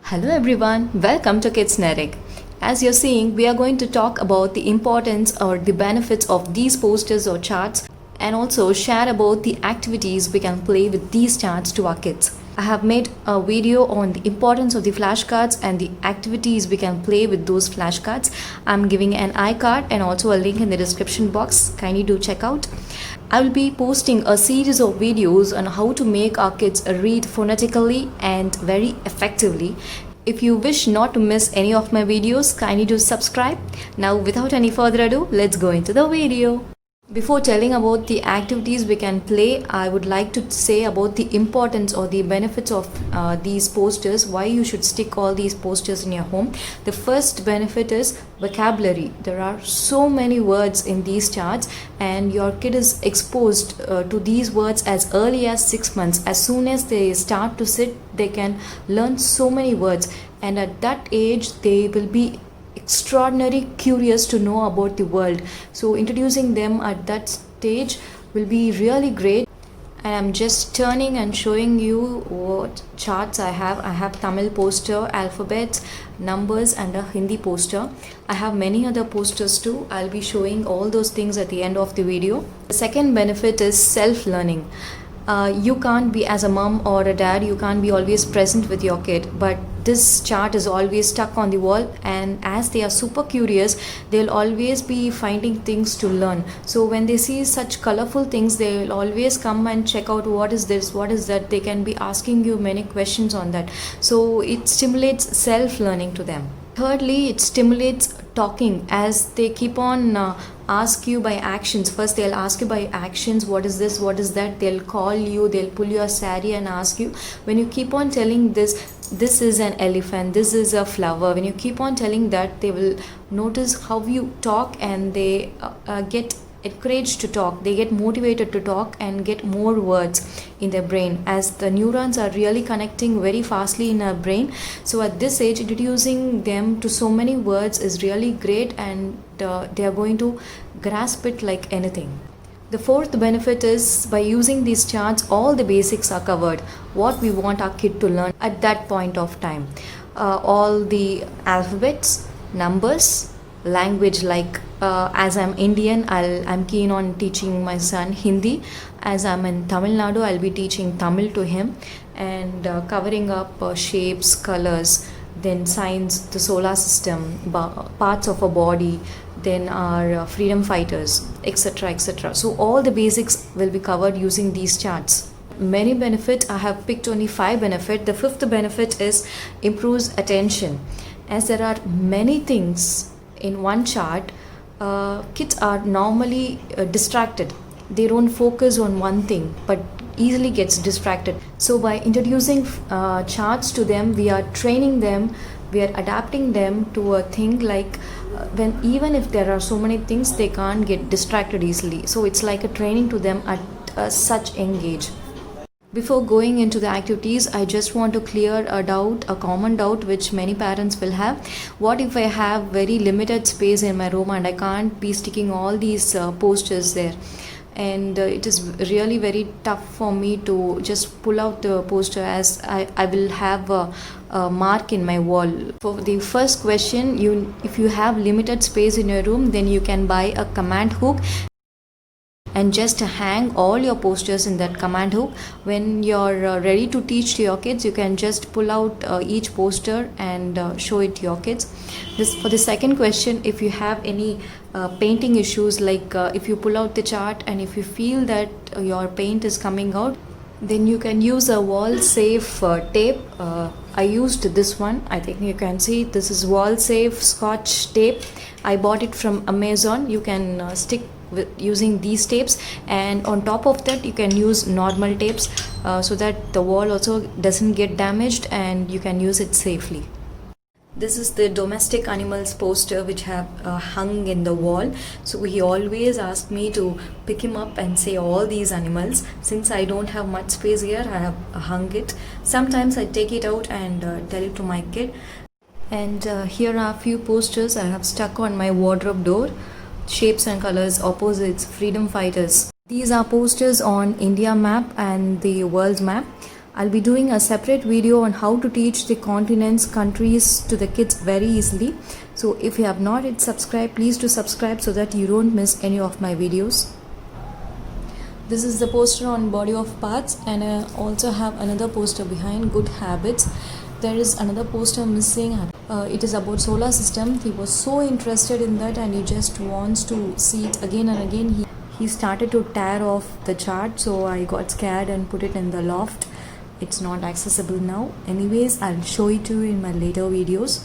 Hello everyone, welcome to Kids Narek. As you're seeing, we are going to talk about the importance or the benefits of these posters or charts and also share about the activities we can play with these charts to our kids. I have made a video on the importance of the flashcards and the activities we can play with those flashcards. I'm giving an iCard and also a link in the description box. Kindly do check out. I will be posting a series of videos on how to make our kids read phonetically and very effectively. If you wish not to miss any of my videos, kindly do subscribe. Now without any further ado, let's go into the video. Before telling about the activities we can play, I would like to say about the importance or the benefits of these posters, why you should stick all these posters in your home. The first benefit is vocabulary. There are so many words in these charts and your kid is exposed to these words as early as 6 months. As soon as they start to sit, they can learn so many words, and at that age they will be extraordinarily curious to know about the world. So introducing them at that stage will be really great. And I'm just turning and showing you what charts I have. I have Tamil poster, alphabets, numbers, and a Hindi poster. I have many other posters too. I'll be showing all those things at the end of the video. The second benefit is self-learning. You can't be, as a mom or a dad, you can't be always present with your kid, but this chart is always stuck on the wall, and as they are super curious, they'll always be finding things to learn. So when they see such colorful things, they'll always come and check out what is this, what is that. They can be asking you many questions on that. So it stimulates self-learning to them. Thirdly, it stimulates talking as they keep on ask you by actions. First they'll ask you by actions, what is this, what is that. They'll call you, they'll pull your saree and ask you. When you keep on telling this is an elephant, this is a flower, when you keep on telling that, they will notice how you talk, and they get encouraged to talk. They get motivated to talk and get more words in their brain, as the neurons are really connecting very fastly in our brain. So at this age, introducing them to so many words is really great, and they are going to grasp it like anything. The fourth benefit is, by using these charts, all the basics are covered, what we want our kid to learn at that point of time. All the alphabets, numbers, language, like as I'm Indian, I'm keen on teaching my son Hindi. As I'm in Tamil Nadu, I'll be teaching Tamil to him, and covering up shapes, colors, then signs, the solar system, parts of a body, then our freedom fighters, etc., etc. So all the basics will be covered using these charts. Many benefit, I have picked only 5 benefit. The fifth benefit is improves attention. As there are many things in one chart, kids are normally distracted. They don't focus on one thing but easily gets distracted. So by introducing charts to them, we are training them, we are adapting them to a thing like when even if there are so many things, they can't get distracted easily. So it's like a training to them at such young age. Before going into the activities, I just want to clear a common doubt which many parents will have. What if I have very limited space in my room and I can't be sticking all these posters there? And it is really very tough for me to just pull out the poster, as I will have a mark in my wall. For the first question, if you have limited space in your room, then you can buy a command hook and just hang all your posters in that command hook. When you're ready to teach to your kids, you can just pull out each poster and show it to your kids. For the second question, if you have any painting issues, like if you pull out the chart and if you feel that your paint is coming out, then you can use a wall safe tape. I used this one. I think you can see this is wall safe Scotch tape. I bought it from Amazon. You can stick with using these tapes, and on top of that you can use normal tapes so that the wall also doesn't get damaged and you can use it safely. This is the domestic animals poster which have hung in the wall. So he always asked me to pick him up and say all these animals. Since I don't have much space here, I have hung it. Sometimes I take it out and tell it to my kid. And here are a few posters I have stuck on my wardrobe door. Shapes and colors, opposites, freedom fighters. These are posters on India map and the world's map. I'll be doing a separate video on how to teach the continents, countries to the kids very easily. So if you have not yet subscribed, please do subscribe so that you don't miss any of my videos. This is the poster on body of parts, and I also have another poster behind good habits. There is another poster missing. It is about solar system. He was so interested in that and he just wants to see it again and again. He started to tear off the chart, so I got scared and put it in the loft. It's not accessible now. Anyways, I'll show it to you in my later videos.